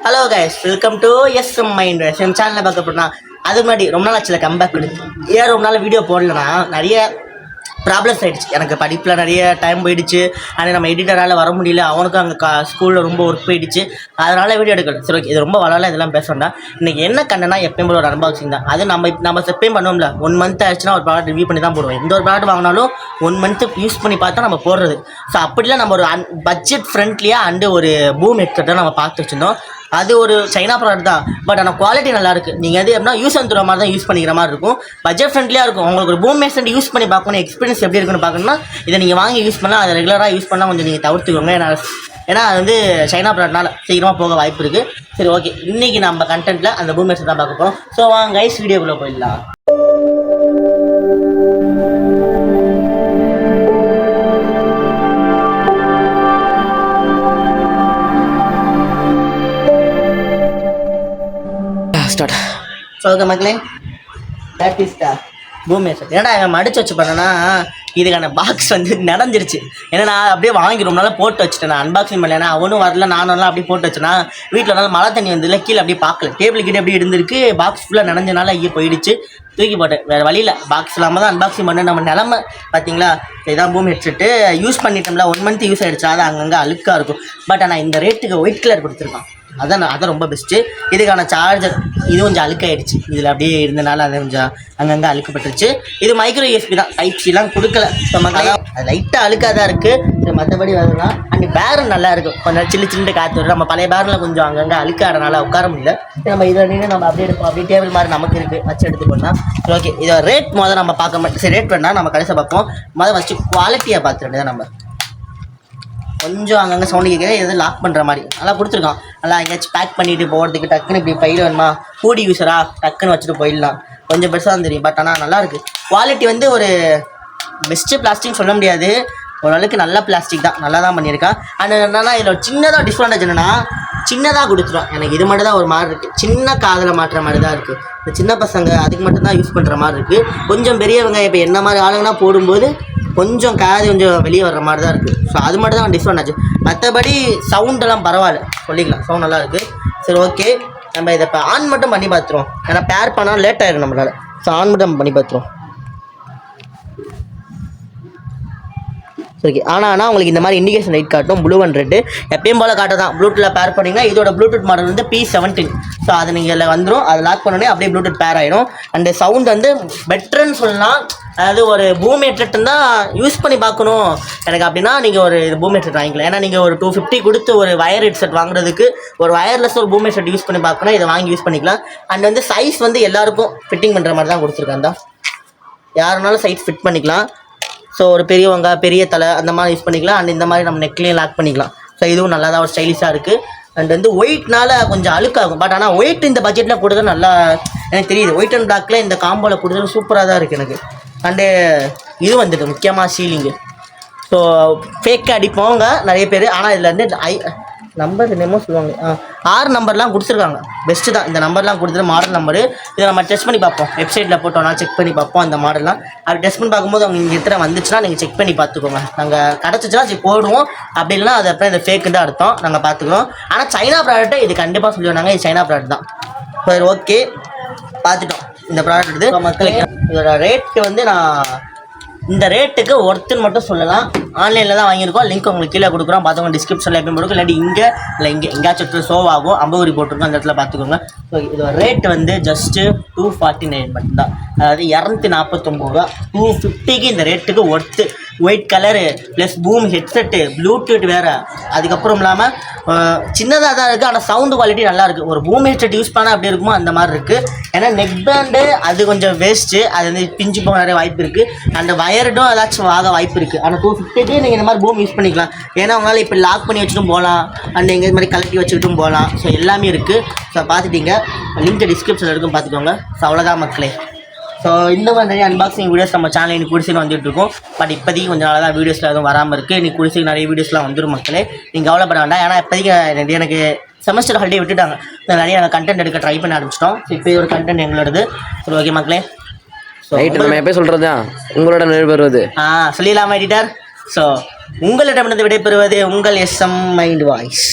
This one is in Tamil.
Hello guys, welcome to SM Mind என் சேனலில் பார்க்க போனால் அதுக்கு முன்னாடி ரொம்ப நாள் ஆச்சுல கம்பேக் கொடுத்து ஏன் ரொம்ப நாள் வீடியோ போடலன்னா நிறைய ப்ராப்ளம்ஸ் ஆகிடுச்சு. எனக்கு படிப்பில் நிறைய டைம் போயிடுச்சு. ஆனால் நம்ம எடிட்டரால் வர முடியல. அவனுக்கும் அங்கே ஸ்கூலில் ரொம்ப ஒர்க் போயிடுச்சு. அதனால் வீடியோ எடுக்கல. சரி ஓகே, இது ரொம்ப வளரல, இதெல்லாம் பேசணும்டா. இன்றைக்கி என்ன கண்டனா எப்பயும் ஒரு அன்பாக்சிங் தான். அது நம்ம எப்பயும் பண்ணுவோம்ல, 1 மந்த் ஆயிடுச்சுன்னா ஒரு ப்ராடக்ட் ரிவ்யூ பண்ணி தான் போடுவோம். எந்த ஒரு ப்ராடக்ட் வாங்கினாலும் 1 மந்த்து யூஸ் பண்ணி பார்த்தா நம்ம போடுறது. ஸோ அப்படிலாம் நம்ம ஒரு பட்ஜெட் ஃப்ரெண்ட்லியாக அண்டு ஒரு பூம் ஹெட்செட்டை நம்ம பார்த்து வச்சுருந்தோம். அது ஒரு சைனா ப்ராடக்ட் தான், பட் ஆனால் குவாலிட்டி நல்லாயிருக்கு. நீங்கள் எது எப்படின்னா யூஸ் பண்ணுற மாதிரி தான் யூஸ் பண்ணிக்கிற மாதிரி இருக்கும். பட்ஜெட் ஃப்ரெண்ட்லியாக இருக்கும். உங்களுக்கு ஒரு பூம் ஹெட்செட் யூஸ் பண்ணி பார்க்கணும், எக்ஸ்பீரியன்ஸ் எப்படி இருக்குன்னு பார்க்கணும்னா இதை நீங்கள் வாங்கி யூஸ் பண்ணால், அதை ரெகுலராக யூஸ் பண்ணால் கொஞ்சம் நீங்கள் தவிர்த்துக்கோங்க. ஏன்னா அது வந்து சைனா ப்ராடக்ட்னால சீக்கிரமாக போக வாய்ப்பு இருக்குது. சரி ஓகே, இன்றைக்கி நம்ம கண்டென்ட்டில் அந்த பூம் ஹெட்செட் தான் பார்க்க போகிறோம். ஸோ வாங்க கைஸ், வீடியோக்குள்ளே போயிடலாம். ஸோ ஓகே மக்களே, that is the boom headset. ஏன்னா அவன் மடிச்சு வச்சு பண்ணனா இதுக்கான பாக்ஸ் வந்து நடந்துருச்சு. ஏன்னா அப்படியே வாங்கி ரொம்ப நாளாக போட்டு வச்சுட்டேன். நான் அன்பாக்சிங் பண்ணல, அவனும் வரல, நானும் அப்படியே போட்டு வச்சேன்னா வீட்டில் வந்து மழை தண்ணி வந்ததில்ல, கீழே அப்படியே பார்க்கல, டேபிள் கிட்டே அப்படியே இருந்திருக்கு. பாக்ஸ் ஃபுல்லாக நனைஞ்சனால ஐயோ போயிடுச்சு, தூக்கி போட்டேன். வேறு வழியில் பாக்ஸ் இல்லாமல் தான் அன்பாக்சிங் பண்ணேன். நம்ம நிலமை பார்த்தீங்களா, இதான் பூம் ஹெட்செட்டு. யூஸ் பண்ணிட்டோம்ல, 1 மந்த் யூஸ் ஆகிடுச்சா, அது அங்கங்கே அழுக்காக இருக்கும். பட் ஆனால் இந்த ரேட்டுக்கு ஒயிட் கலர் கொடுத்துருக்கான். அதான் ரொம்ப பெஸ்ட்டு. இதுக்கான சார்ஜர் இது கொஞ்சம் அழுக்காயிடுச்சு, இதில் அப்படியே இருந்தனால அது கொஞ்சம் அங்கங்கே அழுக்கப்பட்டுருச்சு. இது மைக்ரோ USB தான், டைப்சிலாம் கொடுக்கல. ஸோ மக்களே அது லைட்டாக அழுக்காக தான் இருக்குது. மற்றபடி வரலாம். அண்ட் பேரன் நல்லா இருக்கும், கொஞ்சம் சின்ன காற்று வரும். நம்ம பழைய பேரில் கொஞ்சம் அங்கங்கே அழுக்காடனால உட்கார முடியல. நம்ம இதில் நின்று நம்ம அப்படியே எடுப்போம், அப்படியே டேபிள் மாதிரி நமக்கு இருக்குது, வச்சு எடுத்துக்கோன்னா ஓகே. இதை ரேட் முதல்ல நம்ம பார்க்க மாட்டோம். சரி, ரேட் வேணால் நம்ம கடைசியாக பார்ப்போம். ஃபஸ்ட்டு குவாலிட்டியை பார்த்துட்டு தான் நம்ம கொஞ்சம் அங்கங்கே சவுண்டு கேட்குறது, எதுவும் லாக் பண்ணுற மாதிரி நல்லா கொடுத்துருக்கான். நல்லா எங்கேயாச்சும் பேக் பண்ணிவிட்டு போகிறதுக்கு டக்குன்னு இப்படி பையில் வேணுமா, கூடி யூஸராக டக்குன்னு வச்சுட்டு போயிடலாம். கொஞ்சம் பெருசாக தான் தெரியும், பட் ஆனால் நல்லாயிருக்கு. குவாலிட்டி வந்து ஒரு பெஸ்ட்டு பிளாஸ்டிக் சொல்ல முடியாது, ஓரளவுக்கு நல்ல பிளாஸ்டிக் தான், நல்லா தான் பண்ணியிருக்கான். அண்ட் என்னென்னா இதில் ஒரு சின்னதாக டிஸ்அட்வான்டேஜ் என்னென்னா சின்னதாக கொடுத்துரும். எனக்கு இது மட்டும் தான் ஒரு மாதிரி இருக்குது, சின்ன காதில் மாட்டுற மாதிரி தான் இருக்குது. இந்த சின்ன பசங்க அதுக்கு மட்டும்தான் யூஸ் பண்ணுற மாதிரி இருக்குது. கொஞ்சம் பெரியவங்க இப்போ என்ன மாதிரி ஆளுங்கன்னா போடும்போது கொஞ்சம் காது கொஞ்சம் வெளியே வர்ற மாதிரி தான் இருக்குது. ஸோ அது மட்டும் தான் டிஸ்அட்வான்டேஜ். மற்றபடி சவுண்டெல்லாம் பரவாயில்ல, சொல்லிக்கலாம், சவுண்ட் நல்லா இருக்குது. சரி ஓகே, நம்ம இதை இப்போ ஆன் மட்டும் பண்ணி பார்த்துருவோம். ஏன்னா பேர் பண்ணால் லேட் ஆகிடும் நம்மளால். ஸோ ஆன் மட்டும் பண்ணி பார்த்துருவோம். ஓகே, ஆனால் உங்களுக்கு இந்த மாதிரி இண்டிகேஷன் லைட் காட்டும், ப்ளூ அண்ட் ரெட்டு எப்பயும் போல் காட்ட தான். ப்ளூடூத்தில் பேர் பண்ணிங்கன்னா இதோட ப்ளூடூத் மாடல் வந்து P17. ஸோ அது நீங்கள் இதில் வந்துடும், அது லாக் பண்ணோடனே அப்படியே ப்ளூடூத் பேர் ஆகிடும். அண்டு சவுண்ட் வந்து பெட்டர்ன்னு சொல்லலாம். அதாவது ஒரு பூம் ஹெட்செட் தான் யூஸ் பண்ணி பார்க்கணும் எனக்கு அப்படின்னா நீங்கள் ஒரு பூம் ஹெட்செட் வாங்கிக்கலாம். ஏன்னா நீங்கள் ஒரு 250 கொடுத்து ஒரு வயர் ஹெட்செட் வாங்குறதுக்கு ஒரு வயர்லெஸ் ஒரு பூம் ஹெட்செட் யூஸ் பண்ணி பார்க்கணும், இதை வாங்கி யூஸ் பண்ணிக்கலாம். அண்ட் வந்து சைஸ் வந்து எல்லாருக்கும் ஃபிட்டிங் பண்ணுற மாதிரி தான் கொடுத்துருக்காங்க தான், யாருனாலும் சைஸ் ஃபிட் பண்ணிக்கலாம். ஸோ ஒரு பெரியவங்க பெரிய தலை அந்த மாதிரி யூஸ் பண்ணிக்கலாம். அண்ட் இந்த மாதிரி நம்ம நெக்லையும் லாக் பண்ணிக்கலாம். ஸோ இதுவும் நல்லா தான் ஒரு ஸ்டைலிஷாக இருக்குது. அண்ட் வந்து ஒயிட்னால கொஞ்சம் அழுக்காகும், பட் ஆனால் ஒயிட் இந்த பட்ஜெட்டில் கொடுத்தது நல்லா எனக்கு தெரியுது. ஒயிட் அண்ட் பிளாக்கில் இந்த காம்போவில் கொடுத்தது சூப்பராக தான் இருக்குது எனக்கு. அண்டு இது வந்துட்டு முக்கியமாக சீலிங்கு. ஸோ ஃபேக்காக அடிப்போங்க நிறைய பேர், ஆனால் இதில் வந்து நம்பர் என்னமோ சொல்லுவாங்க, 6 நம்பர்லாம் கொடுத்துருக்காங்க. பெஸ்ட்டு தான் இந்த நம்பர்லாம் கொடுத்துட்டு, மாடல் நம்பரு. இதை நம்ம டெஸ்ட் பண்ணி பார்ப்போம், வெப்சைட்டில் போட்டோம்னா செக் பண்ணி பார்ப்போம் அந்த மாடல்லாம். அப்படி டெஸ்ட் பண்ணி பார்க்கும்போது அவங்க இங்கே எத்தனை வந்துச்சுன்னா நீங்கள் செக் பண்ணி பார்த்துக்கோங்க. நாங்கள் கிடச்சிச்சுன்னா சரி போடுவோம், அப்படி இல்லைனா அது அப்புறம் இந்த ஃபேக்கு தான் அர்த்தம், நாங்கள் பார்த்துக்குறோம். ஆனால் சைனா ப்ராடக்ட்டை இது கண்டிப்பாக சொல்லிடுவாங்க, இது சைனா ப்ராடக்ட் தான். சரி ஓகே, பார்த்துட்டோம் இந்த ப்ராடக்ட். இது மக்களுக்கு இதோட ரேட்டு வந்து நான் இந்த ரேட்டுக்கு ஒர்த்துன்னு மட்டும் சொல்லலாம். ஆன்லைனில் தான் வாங்கியிருக்கோம், லிங்க் உங்களுக்கு கீழே கொடுக்குறோம், பார்த்தவங்க டிஸ்கிரிப்ஷனில் எப்பயும் போடுக்கும், இல்லாட்டி இங்கே இல்லை எங்கேயாச்சும் ஷோ ஆகும், அம்பூரி போட்டிருக்கோம், அந்த இடத்துல பார்த்துக்கோங்க. ஸோ இதோட ரேட் வந்து ஜஸ்ட்டு 249 மட்டும்தான், அதாவது 249 ரூபா. 250க்கு இந்த ரேட்டுக்கு worth. White colour plus boom headset, Bluetooth வேறு, அதுக்கப்புறம் இல்லாமல் சின்னதாக தான் இருக்குது, ஆனால் சவுண்டு குவாலிட்டி நல்லாயிருக்கு. ஒரு பூம் ஹெட்செட் யூஸ் பண்ணால் அப்படி இருக்குமோ அந்த மாதிரி இருக்குது. ஏன்னா நெக் பேண்டு அது கொஞ்சம் வேஸ்ட்டு, அது வந்து பிஞ்சு போக நிறைய வாய்ப்பு இருக்குது. அந்த வயர்டும் ஏதாச்சும் ஆக வாய்ப்பு இருக்குது. ஆனால் 250க்கு நீங்கள் இந்த மாதிரி பூம் யூஸ் பண்ணிக்கலாம். ஏன்னா உங்களால் இப்போ லாக் பண்ணி வச்சுட்டும் போகலாம், அண்ட் எங்கே இது மாதிரி கலட்டி வச்சுக்கிட்டும் போகலாம். ஸோ எல்லாமே இருக்குது. ஸோ பார்த்துட்டீங்க, லிங்க் டிஸ்கிரிப்ஷனில் இருக்கும், பார்த்துக்கோங்க. ஸோ அவ்வளோதான் மக்களே. ஸோ இந்த மாதிரி நிறைய அன்பாக்சிங் வீடியோஸ் நம்ம சேனல் இன்னைக்கு குடிசைக்கு வந்துட்டுருக்கோம். பட் இப்போதைக்கு கொஞ்சம் நாளாக தான் வீடியோஸில் எதுவும் வராமல் இருக்குது. இன்னைக்கு குடிசைக்கு நிறைய வீடியோஸ்லாம் வந்துடும் மக்களே, நீங்கள் கவலைப்பட வேண்டாம். ஏன்னா இப்போதைக்கு எனக்கு செமஸ்டர் ஹாலிடே விட்டுட்டாங்க, நிறைய நாங்கள் கண்டென்ட் எடுக்க ட்ரை பண்ண ஆரம்பிச்சிட்டோம். ஸோ இப்போ ஒரு கண்டென்ட் எங்களோடது. சரி ஓகே மக்களே, ரைட்டு நம்ம எப்போ சொல்கிறது தான் உங்களோட நிறுவருவது சொல்லிடலாமா எடிட்டர்? ஸோ உங்களிடமிருந்து விடைபெறுவது உங்கள் SM Mind வாய்ஸ்.